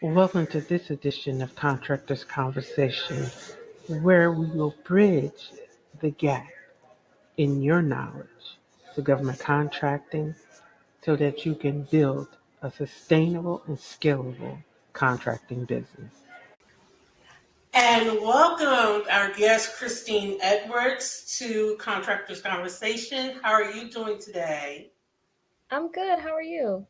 Welcome to this edition of Contractors Conversation, where we will bridge the gap in your knowledge to government contracting so that you can build a sustainable and scalable contracting business. And welcome our guest, Christine Edwards, to Contractors Conversation. How are you doing today? I'm good. How are you?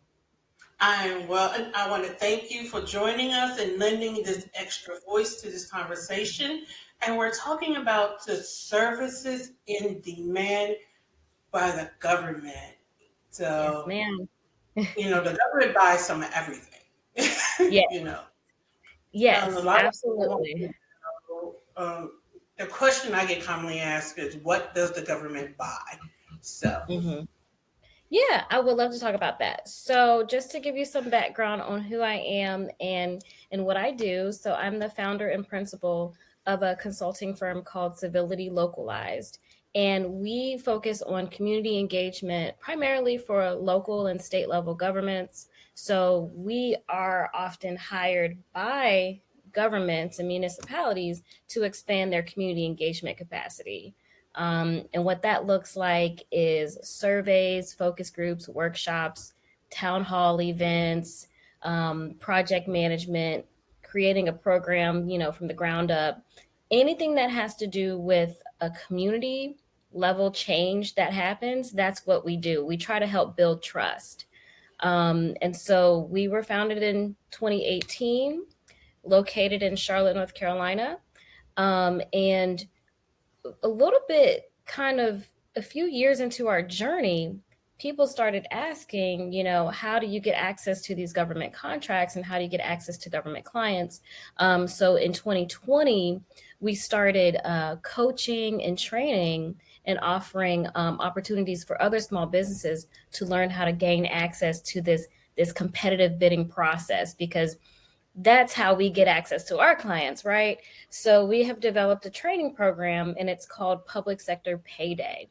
I am well, and I want to thank you for joining us and lending this extra voice to this conversation. And we're talking about the services in demand by the government. Yes, So, ma'am. the government buys some of everything. Yeah. you know, a Yes, lot of people want to absolutely. know. The question I get commonly asked is, what does the government buy? So, hmm Yeah, I would love to talk about that. So, just to give you some background on who I am and what I do, so I'm the founder and principal of a consulting firm called Civility Localized, and we focus on community engagement primarily for local and state level governments. So, we are often hired by governments and municipalities to expand their community engagement capacity. And what that looks like is surveys, focus groups, workshops, town hall events, project management, creating a program, from the ground up. Anything that has to do with a community level change that happens, that's what we do. We try to help build trust. And so we were founded in 2018, located in Charlotte, North Carolina. And a little bit kind of a few years into our journey, people started asking, how do you get access to these government contracts and how do you get access to government clients? So in 2020, we started coaching and training and offering opportunities for other small businesses to learn how to gain access to this competitive bidding process, because that's how we get access to our clients, right? So we have developed a training program and it's called Public Sector Payday.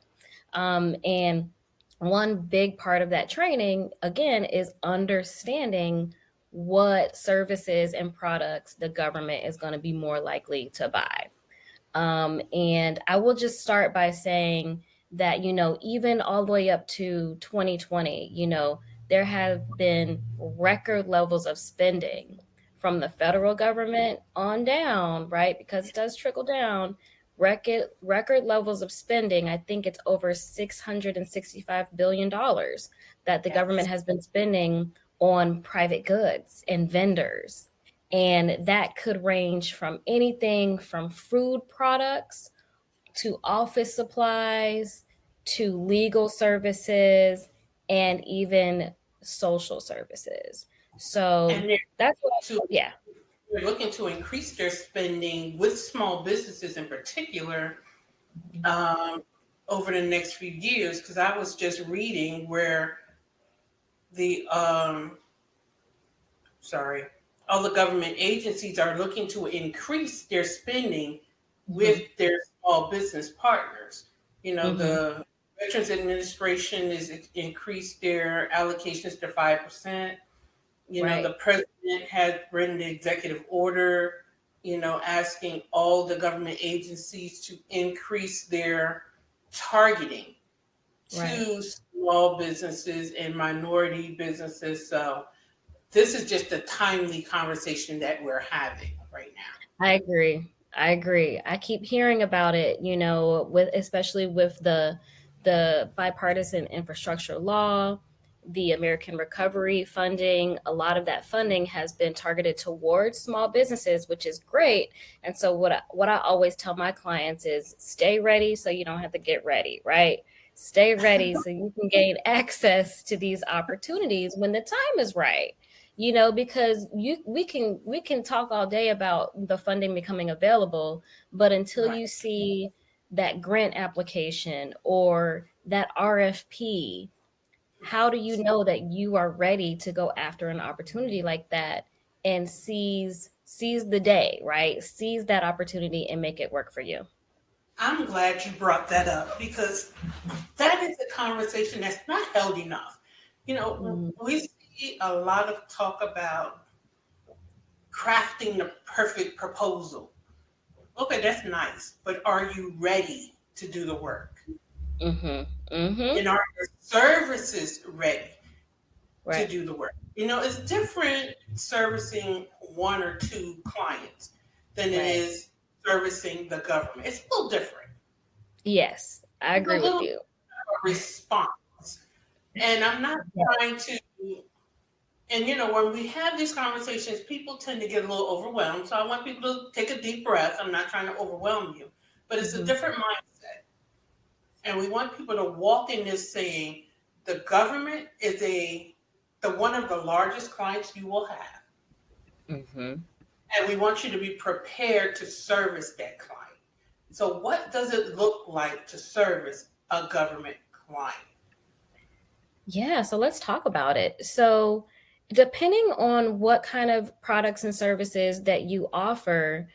And one big part of that training, again, is understanding what services and products the government is going to be more likely to buy. And I will just start by saying that, even all the way up to 2020, there have been record levels of spending from the federal government on down, right? Because it does trickle down. Record levels of spending. I think it's over $665 billion that the government yes. has been spending on private goods and vendors. And that could range from anything from food products to office supplies to legal services and even social services. So And they're that's what, to yeah. they're looking to increase their spending with small businesses in particular um, over the next few years. Because I was just reading where the sorry, all the government agencies are looking to increase their spending hmm with their small business partners. hmm The Veterans Administration is increased their allocations to 5%. The Right. president has written the executive order, asking all the government agencies to increase their targeting Right. to small businesses and minority businesses. So this is just a timely conversation that we're having right now. I agree. I agree. I keep hearing about it, with especially with the bipartisan infrastructure law, the American Recovery funding. A lot of that funding has been targeted towards small businesses, which is great. And so what I always tell my clients is stay ready so you don't have to get ready, right? Stay ready so you can gain access to these opportunities when the time is right, because we can talk all day about the funding becoming available, but until Right. you see that grant application or that RFP, how do you know that you are ready to go after an opportunity like that and seize the day, right? Seize that opportunity and make it work for you. I'm glad you brought that up because that is a conversation that's not held enough. Mm, We see a lot of talk about crafting the perfect proposal. Okay, that's nice, but are you ready to do the work? Mhm. Mhm. And are your services ready to Right. do the work? It's different servicing one or two clients than it Right. is servicing the government. It's a little different. Yes, I It's a agree with little you. response. And I'm not Yeah. trying to, and when we have these conversations, people tend to get a little overwhelmed. So I want people to take a deep breath. I'm not trying to overwhelm you, but it's a Mhm. different mindset. And we want people to walk in this saying the government is the one of the largest clients you will have. Mhm. And we want you to be prepared to service that client. So what does it look like to service a government client? Yeah, so let's talk about it. So, depending on what kind of products and services that you offer,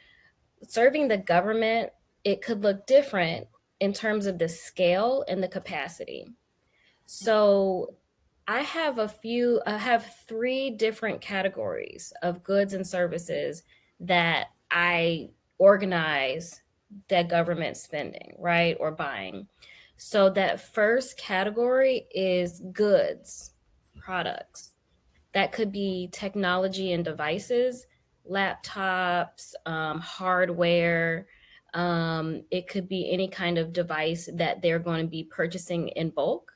serving the government, it could look different in terms of the scale and the capacity. So, I have three different categories of goods and services that I organize that government spending, right? Or buying. So that first category is goods, products. That could be technology and devices, laptops, hardware. It could be any kind of device that they're going to be purchasing in bulk.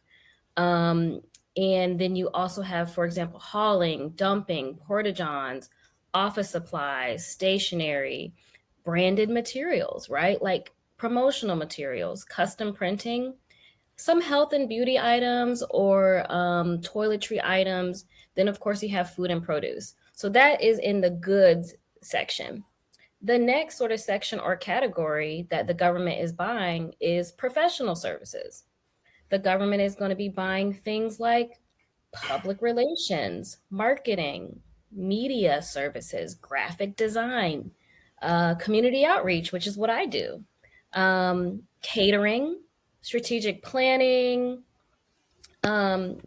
um, and then you also have, for example, hauling, dumping, porta-johns, office supplies, stationery, branded materials, right? Like promotional materials, custom printing, some health and beauty items or toiletry items. Then, of course, you have food and produce. So that is in the goods section. The next sort of section or category that the government is buying is professional services. The government is going to be buying things like public relations, marketing, media services, graphic design, community outreach, which is what I do, catering, strategic planning. Um,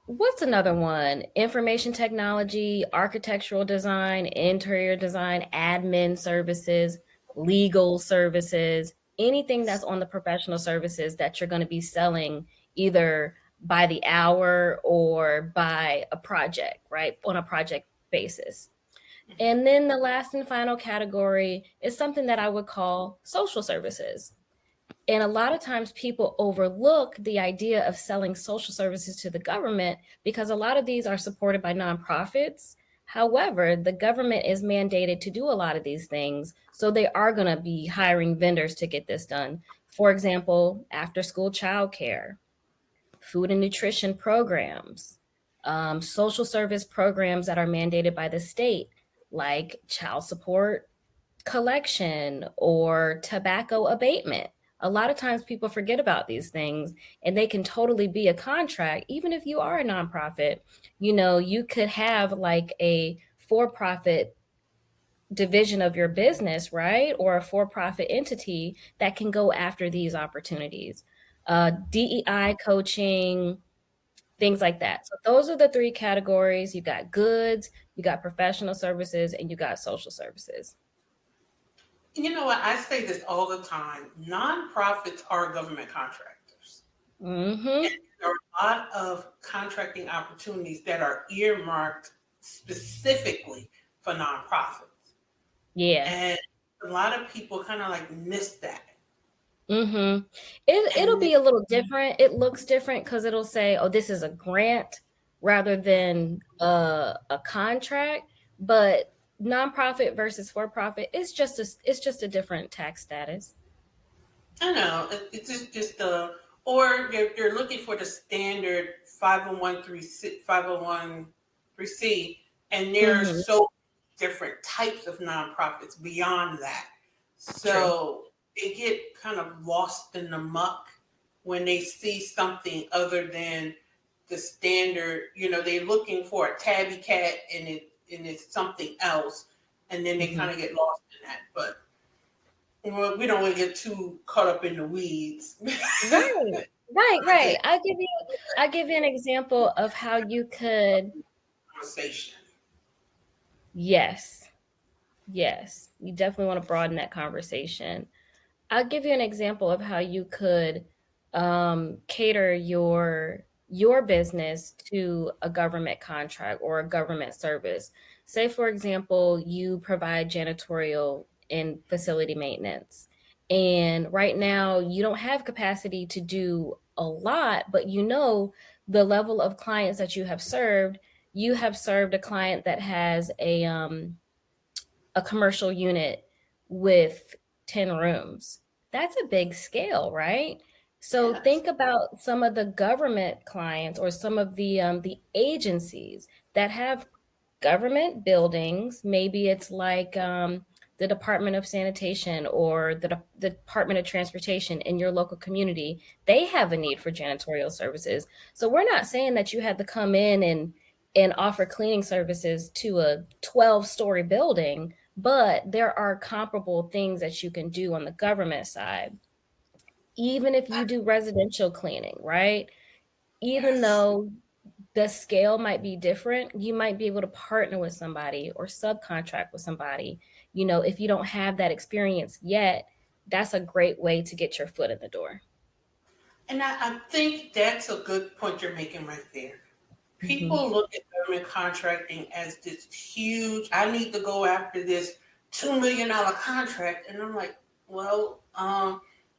what's another one? Information technology, architectural design, interior design, admin services, legal services, anything that's on the professional services that you're going to be selling either by the hour or by a project, right? On a project basis. And then the last and final category is something that I would call social services. And a lot of times people overlook the idea of selling social services to the government because a lot of these are supported by nonprofits. However, the government is mandated to do a lot of these things. So they are going to be hiring vendors to get this done. For example, after school childcare, food and nutrition programs, social service programs that are mandated by the state, like child support collection or tobacco abatement. A lot of times people forget about these things and they can totally be a contract. Even if you are a nonprofit, you could have like a for profit division of your business, right? Or a for profit entity that can go after these opportunities. DEI coaching, things like that. So those are the three categories. You got goods, you got professional services, and you got social services. You know what? I say this all the time. Nonprofits are government contractors. And Mm-hmm. there are a lot of contracting opportunities that are earmarked specifically for nonprofits. Yeah. And a lot of people kind of like miss that. Mm-hmm. It'll And be a little different. It looks different because it'll say, "Oh, this is a grant," rather than a contract. But nonprofit versus for profit, it's just a different tax status. I know it's just or you're looking for the standard 501(c), and there are Mm-hmm. so different types of nonprofits beyond that. True. So they get kind of lost in the muck when they see something other than the standard. They're looking for a tabby cat, and it's something else, and then they Mm-hmm. kind of get lost in that. But well, we don't want to get too caught up in the weeds. Right. Right. Right. I'll give you an example of how you could Conversation. Yes. Yes. You definitely want to broaden that conversation. I'll give you an example of how you could cater your business to a government contract or a government service. Say, for example, you provide janitorial and facility maintenance, and right now you don't have capacity to do a lot, but you know the level of clients that you have served. You have served a client that has a commercial unit with 10 rooms. That's a big scale, right? So Yes. think about some of the government clients or some of the agencies that have government buildings. Maybe it's like the Department of Sanitation or the Department of Transportation in your local community. They have a need for janitorial services. So we're not saying that you had to come in and offer cleaning services to a 12-story building, but there are comparable things that you can do on the government side. Even if you do residential cleaning, right? Even Yes. though the scale might be different, you might be able to partner with somebody or subcontract with somebody. If you don't have that experience yet, that's a great way to get your foot in the door. And I think that's a good point you're making right there. Hmm. People look at government contracting as this huge, I need to go after this $2 million contract. And I'm like, well,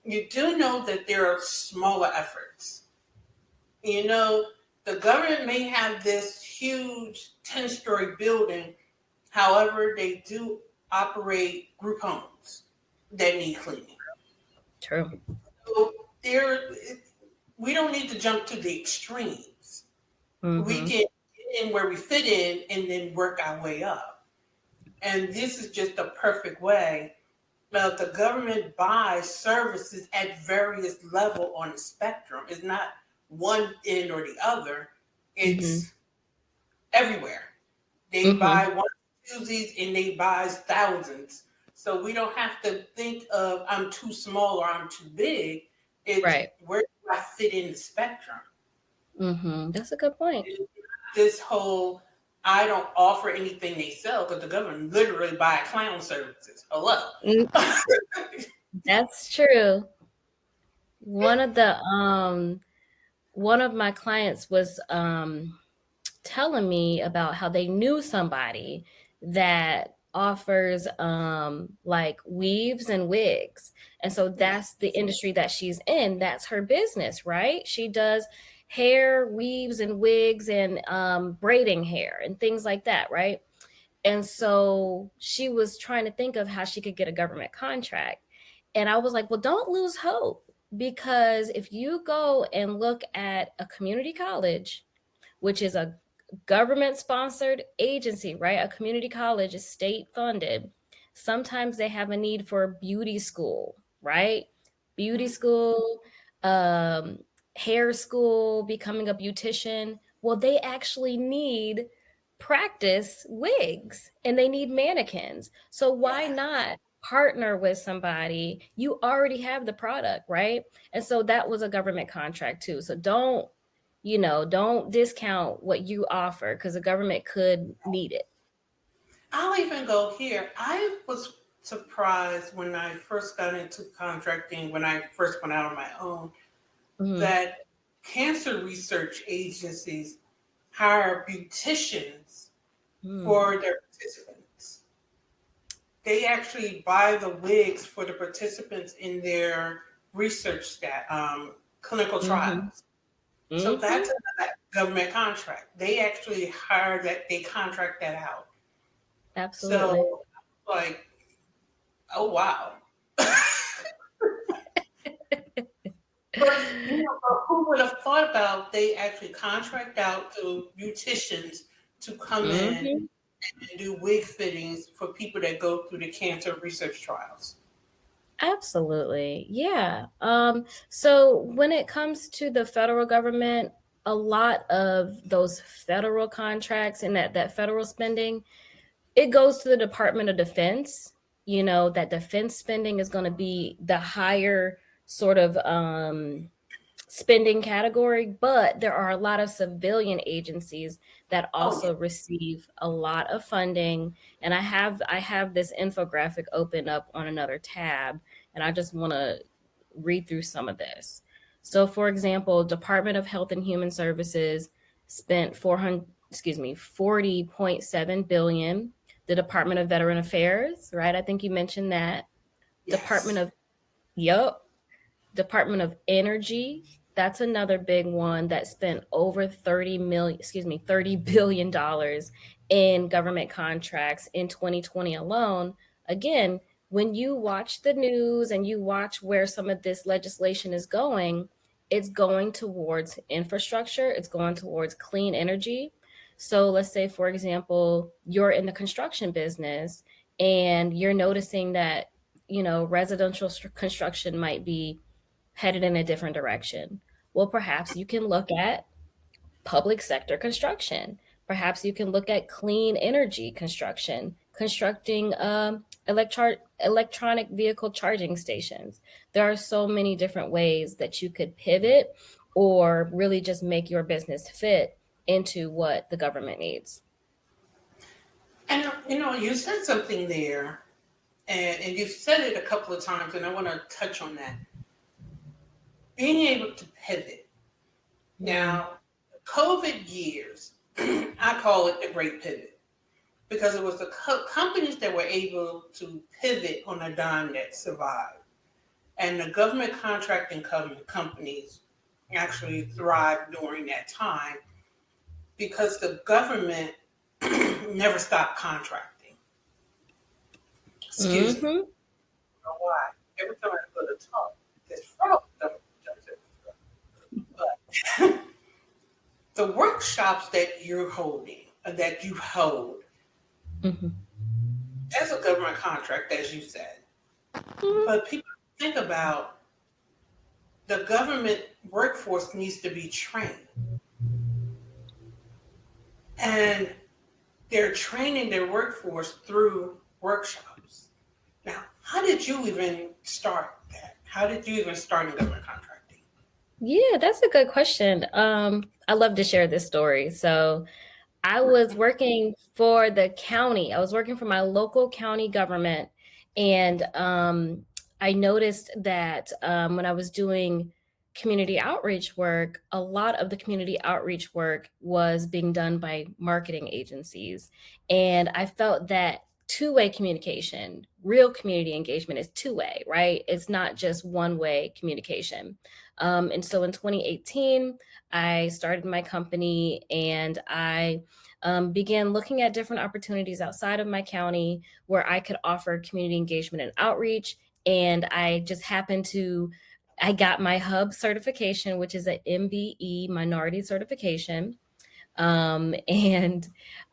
you do know that there are smaller efforts. You know, the government may have this huge 10-story building. However, they do operate group homes that need cleaning. True. So there, we don't need to jump to the extremes. We Hmm. can get in where we fit in and then work our way up. And this is just a perfect way. Now, the government buys services at various level on the spectrum. It's not one end or the other. Hmm. It's everywhere. They buy Hmm. one Tuesdays and they buy thousands. So we don't have to think of I'm too small or I'm too big. It's Right. where do I fit in the spectrum? That's a good point. This whole I don't offer anything they sell because the government literally buy clown services. Hello. Mm, that's true. One of the one of my clients was telling me about how they knew somebody that offers like weaves and wigs. And so Yeah. that's the industry that she's in. That's her business, right? She does hair, weaves and wigs and braiding hair and things like that, right? And so she was trying to think of how she could get a government contract. And I was like, well, don't lose hope, because if you go and look at a community college, which is a government sponsored agency, right? A community college is state funded. Sometimes they have a need for beauty school, right? Beauty Mhm. school, um, hair school, becoming a beautician. Well, they actually need practice wigs and they need mannequins. So why Yeah. not partner with somebody? You already have the product, right? And so that was a government contract too. So don't discount what you offer because the government could need it. I'll even go here. I was surprised when I first got into contracting, when I first went out on my own, Hmm. that cancer research agencies hire beauticians Hmm. for their participants. They actually buy the wigs for the participants in their clinical Hmm. trials. So Hmm. that's a government contract. They actually hire that, they contract that out. Absolutely. So, like, oh, wow. But who would have thought about they actually contract out to beauticians to come in Hmm. and do wig fittings for people that go through the cancer research trials? Absolutely. Yeah. So when it comes to the federal government, a lot of those federal contracts and that federal spending, it goes to the Department of Defense. That defense spending is going to be the higher sort of spending category, but there are a lot of civilian agencies that Oh, yeah. also receive a lot of funding. And I have this infographic open up on another tab, and I just want to read through some of this. So for example, Department of Health and Human Services spent 400 excuse me 40.7 billion. The Department of Veteran Affairs, right? I think you mentioned that. Department Yes. of Yup. Department of Energy, that's another big one that spent over 30 billion dollars in government contracts in 2020 alone. Again, when you watch the news and you watch where some of this legislation is going, it's going towards infrastructure, it's going towards clean energy. So let's say, for example, you're in the construction business and you're noticing that, residential construction might be headed in a different direction. Well, perhaps you can look at public sector construction. Perhaps you can look at clean energy construction, constructing electronic vehicle charging stations. There are so many different ways that you could pivot or really just make your business fit into what the government needs. And you said something there, and you've said it a couple of times, and I want to touch on that. Being able to pivot. Mm, Now, COVID years, I call it the great pivot because it was the companies that were able to pivot on a dime that survived. And the government contracting companies actually thrived during that time because the government never stopped contracting. Excuse me. I mm-hmm. don't know why. Every time I go to talk, this frog jumps in my throat. But the workshops that you're holding, that you hold, Mm-hmm. as a government contract, as you said, Mm-hmm. but people think about the government workforce needs to be trained. And they're training their workforce through workshops. Now, how did you even start that? How did you even start in government contracting? Yeah, that's a good question. I love to share this story. So I was working for the county. I was working for my local county government, and I noticed that when I was doing community outreach work, a lot of the community outreach work was being done by marketing agencies, and I felt that two-way communication, real community engagement, is two-way, right? It's not just one-way communication. And so in 2018, I started my company, and I began looking at different opportunities outside of my county where I could offer community engagement and outreach. And I got my hub certification, which is an MBE minority certification. And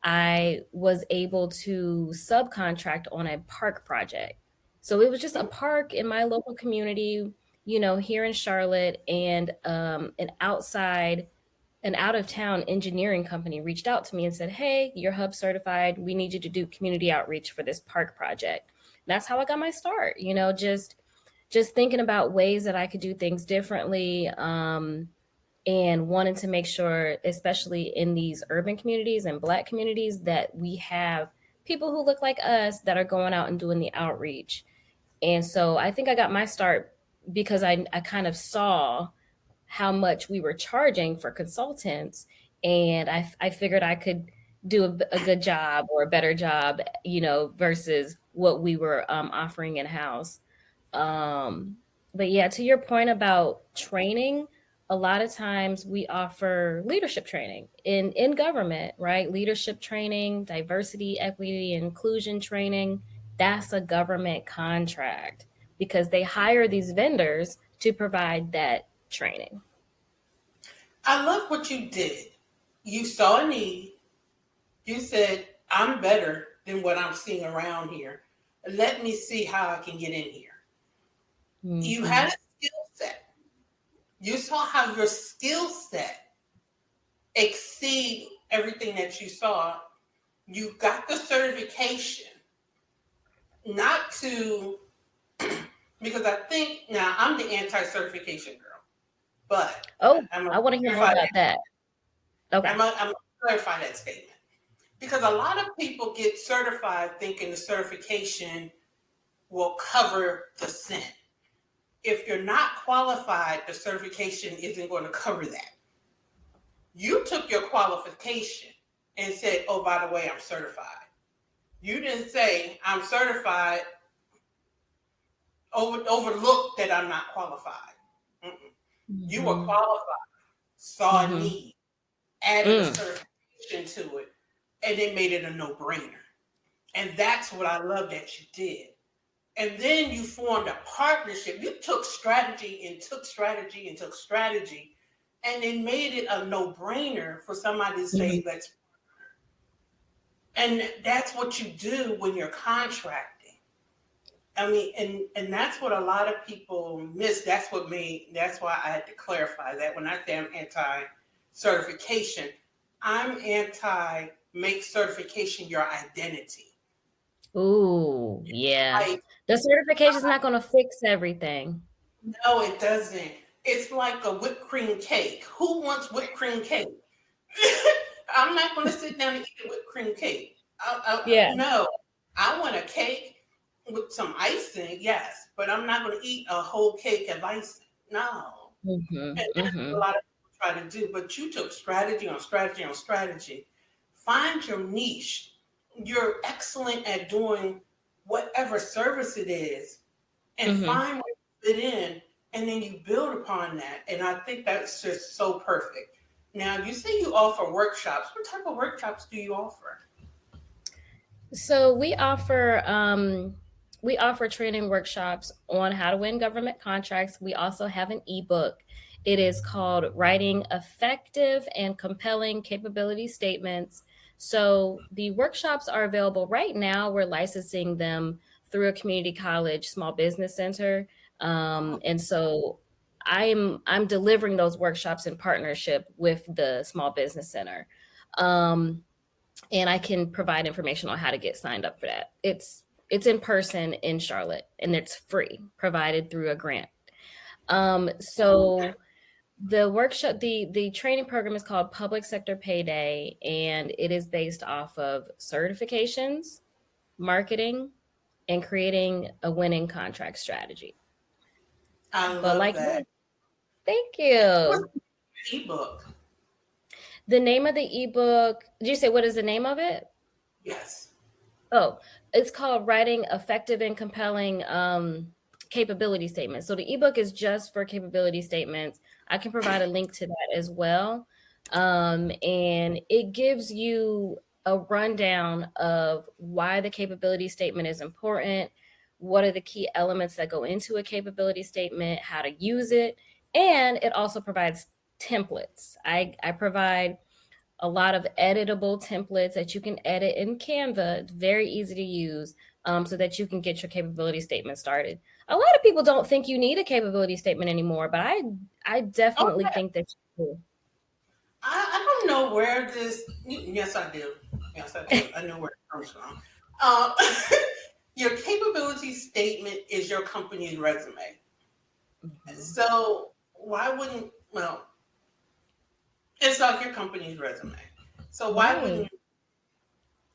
I was able to subcontract on a park project. So it was just a park in my local community, here in Charlotte, and an out of town engineering company reached out to me and said, "Hey, you're hub certified. We need you to do community outreach for this park project." That's how I got my start, just thinking about ways that I could do things differently, and wanting to make sure, especially in these urban communities and Black communities, that we have people who look like us that are going out and doing the outreach. And so I think I got my start because I kind of saw how much we were charging for consultants, and I figured I could do a good job or a better job, versus what we were offering in house. um, but yeah, to your point about training, a lot of times we offer leadership training in government, right? Leadership training, diversity, equity, and inclusion training. That's a government contract because they hire these vendors to provide that training. I love what you did. You saw a need. You said, I'm better than what I'm seeing around here. Let me see how I can get in here. You Hmm. had a skill set. You saw how your skill set exceed everything that you saw. You got the certification, not to, because I think now I'm the anti certification girl. But Oh, I'm I gonna want to hear more clarify that. about that. Okay. I'm gonna clarify that statement because a lot of people get certified thinking the certification will cover the sin. If you're not qualified, the certification isn't going to cover that. You took your qualification and said, "Oh, by the way, I'm certified." You didn't say, "I'm certified," overlook that I'm not qualified. Mm-mm. You were Mm-hmm. qualified, saw a Mm-hmm. need, added a Mm. certification to it, and it made it a no-brainer. And that's what I love that you did. And then you formed a partnership. You took strategy and took strategy and took strategy, and it made it a no-brainer for somebody to Mm-hmm. say, let's. And that's what you do when you're contracting. I mean, and that's what a lot of people miss. That's why I had to clarify that when I say I'm anti certification, I'm anti make certification your identity. Ooh, yeah. Like, The certification is not going to fix everything. no, it doesn't. It's like a whipped cream cake. Who wants whipped cream cake? I'm not going to sit down and eat a whipped cream cake. Yeah. No, I want a cake with some icing, yes, but I'm not going to eat a whole cake of icing. No. Mm-hmm. And that's what a Mm-hmm. lot of people try to do. But you took strategy on strategy on strategy. Find your niche. You're excellent at doing whatever service it is and Mm-hmm. find where you fit in, and then you build upon that. And I think that's just so perfect. Now, you say you offer workshops. What type of workshops do you offer? So we offer training workshops on how to win government contracts. We also have an ebook. It is called Writing Effective and Compelling Capability Statements. So the workshops are available right now. We're licensing them through a community college small business center. And so I'm delivering those workshops in partnership with the small business center. Um, and I can provide information on how to get signed up for that. It's in person in Charlotte, and it's free, provided through a grant. So the workshop, the training program is called Public Sector Payday, and it is based off of certifications, marketing, and creating a winning contract strategy. I But love like, that. thank What's you. the ebook? The name of the ebook, did you say what is the name of it? Yes. Oh, it's called Writing Effective and Compelling Capability Statements. So the ebook is just for capability statements. I can provide a link to that as well. And it gives you a rundown of why the capability statement is important, what are the key elements that go into a capability statement, how to use it, and it also provides templates. I provide a lot of editable templates that you can edit in Canva. It's very easy to use, so that you can get your capability statement started. A lot of people don't think you need a capability statement anymore, but I Oh, definitely yeah. think that you do. I don't know where this. Yes, I do. Yes, I do. I know where it comes from. Uh, your capability statement is your company's resume. Mhm. So why wouldn't, well, it's like your company's resume. So why Right. wouldn't,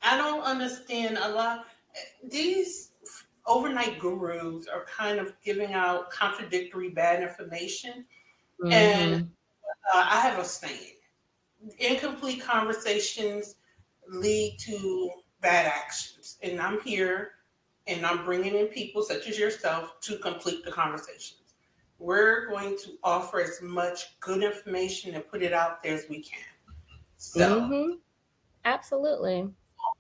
I don't understand a lot. These overnight gurus are kind of giving out contradictory bad information. And Mm-hmm. I have a saying, incomplete conversations lead to bad actions. And I'm here and I'm bringing in people such as yourself to complete the conversations. We're going to offer as much good information and put it out there as we can. So, Mm-hmm. Absolutely.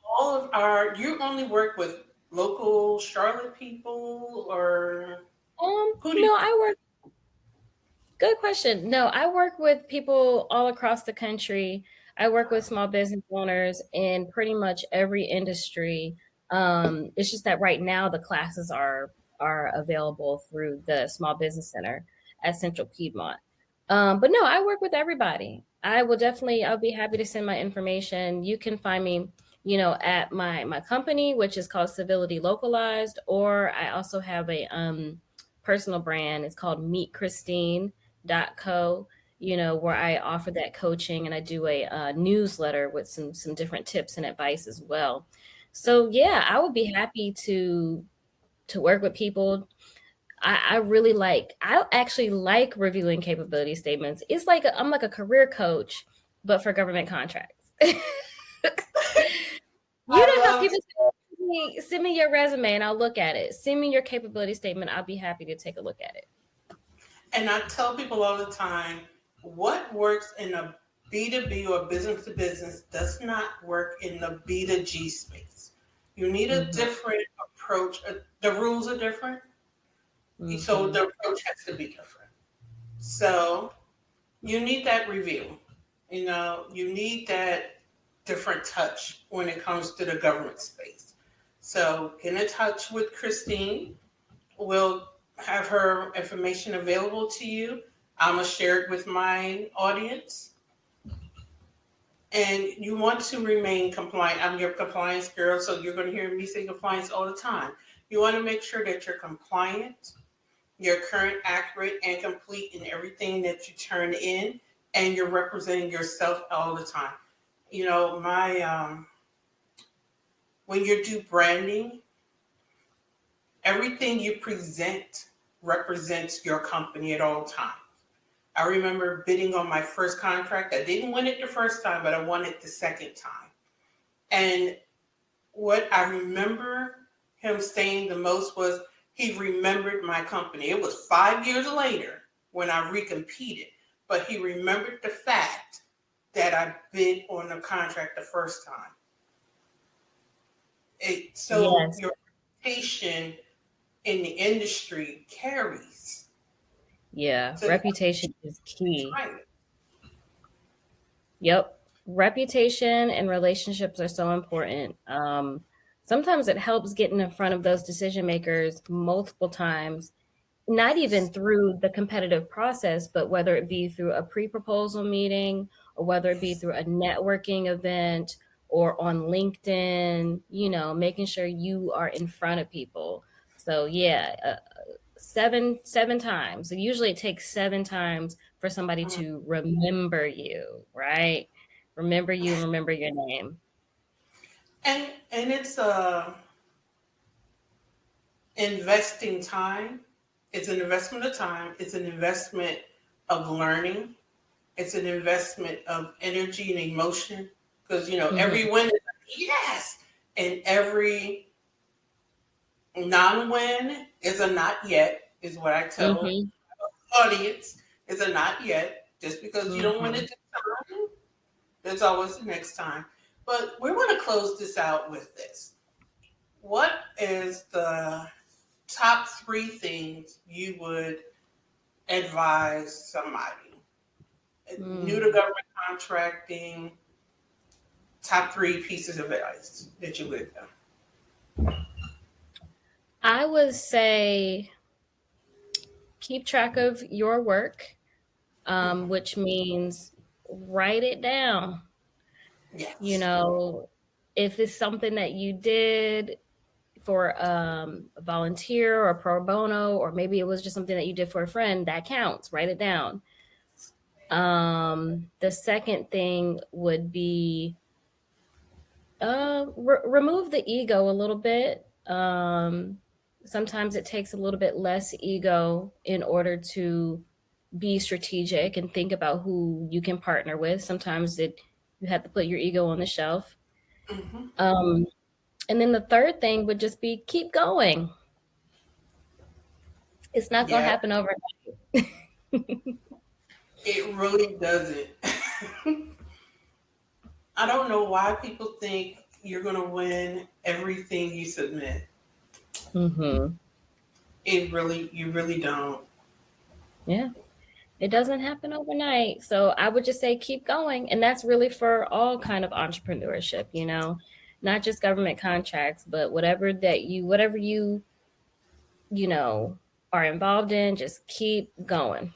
all of our, you only work with local Charlotte people, or who do you No, work I work Good question. No, I work with people all across the country. I work with small business owners in pretty much every industry. It's just that right now the classes are available through the Small Business Center at Central Piedmont. But no, I work with everybody. I'll be happy to send my information. You can find me, at my company, which is called Civility Localized, or I also have a personal brand. It's called Meet Christine co, where I offer that coaching and I do a newsletter with some different tips and advice as well. So yeah, I would be happy to work with people. I actually like reviewing capability statements. It's like I'm like a career coach, but for government contracts. You I know how love, people say, send me your resume and I'll look at it. Send me your capability statement. I'll be happy to take a look at it. and I tell people all the time, what works in a B2B or business to business does not work in the B2G space. You need a Mm-hmm. different approach. The rules are different, so Mm-hmm. the approach has to be different. So you need that review. You need that different touch when it comes to the government space. So get in touch with Christine. We'll have her information available to you. I'm going to share it with my audience. And you want to remain compliant. I'm your compliance girl, so you're going to hear me say compliance all the time. You want to make sure that you're compliant, you're current, accurate, and complete in everything that you turn in, and you're representing yourself all the time. My when you do branding, everything you present represents your company at all times. I remember bidding on my first contract. I didn't win it the first time, but I won it the second time. And what I remember him saying the most was he remembered my company. It was 5 years later when I recompeted, but he remembered the fact that I bid on the contract the first time. So Yes. your reputation in the industry carries. Yeah. So Reputation is key. try it. Yep. Reputation and relationships are so important. Sometimes it helps getting in front of those decision makers multiple times, not even through the competitive process, but whether it be through a pre proposal meeting or whether it be through a networking event or on LinkedIn, making sure you are in front of people. So, yeah, seven times. So usually it takes 7 times for somebody Mm. to remember you, right? Remember you and remember your name. And it's investing time. It's an investment of time. It's an investment of learning. It's an investment of energy and emotion. Because Hmm. every win is a yes, and every non-win is a not yet. Is what I tell Hmm. audience. Is a not yet. Just because you don't win Hmm. it this time, there's always the next time. But we want to close this out with this. What is the top three things you would advise somebody new to Mm. government contracting? Top three pieces of advice that you would give them. I would say keep track of your work, Mhm. which means write it down. You Yes. know, if it's something that you did for a volunteer or pro bono, or maybe it was just something that you did for a friend, that counts. Write it down. The second thing would be remove the ego a little bit. Sometimes it takes a little bit less ego in order to be strategic and think about who you can partner with. Sometimes you have to put your ego on the shelf. Hmm. Um, and then the third thing would just be keep going. It's not going to Yeah, happen overnight. it really doesn't. I don't know why people think you're going to win everything you submit. Hmm. You really don't. Yeah, it doesn't happen overnight. So I would just say keep going, and that's really for all kind of entrepreneurship. Not just government contracts, but whatever are involved in, just keep going.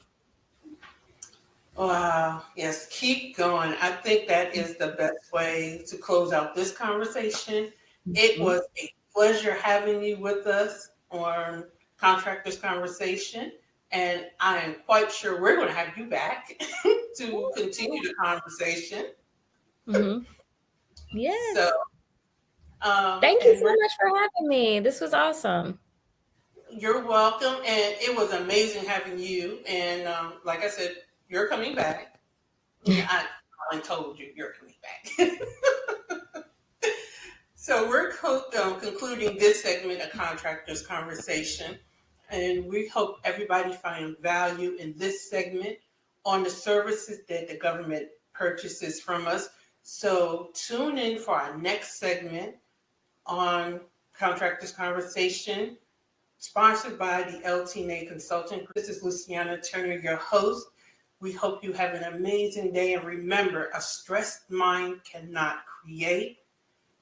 Wow. Yes, keep going. I think that is the best way to close out this conversation. It Mhm. was a pleasure having you with us on Contractors Conversation. And I am quite sure we're going to have you back to continue the conversation. Mm-hmm. So, Yes. Thank you and so much for having me. This was awesome. you're welcome. And it was amazing having you. And like I said, you're coming back. Yeah, I told you you're coming back. So we're concluding this segment of Contractors Conversation, and we hope everybody find value in this segment on the services that the government purchases from us. So tune in for our next segment on Contractors Conversation, sponsored by the LT&A Consulting Group. This is Luciana Turner, your host. We hope you have an amazing day, and remember, a stressed mind cannot create.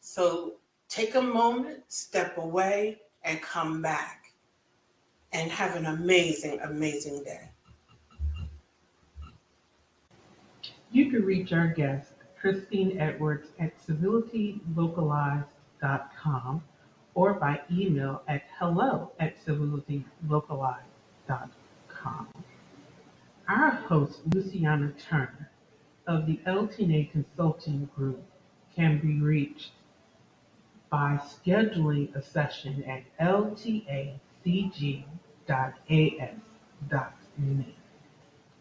So take a moment, step away, and come back. And have an amazing, amazing day. You can reach our guest, Christine Edwards, at civilityLocalized.com or by email at hello@civilityLocalized.com. Our host, Luciana Turner of the LTNA Consulting Group, can be reached by scheduling a session at ltacg.as.net.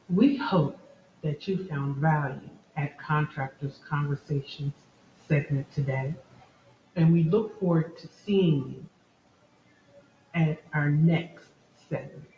We hope that you found value at Contractors Conversations segment today, and we look forward to seeing you at our next segment.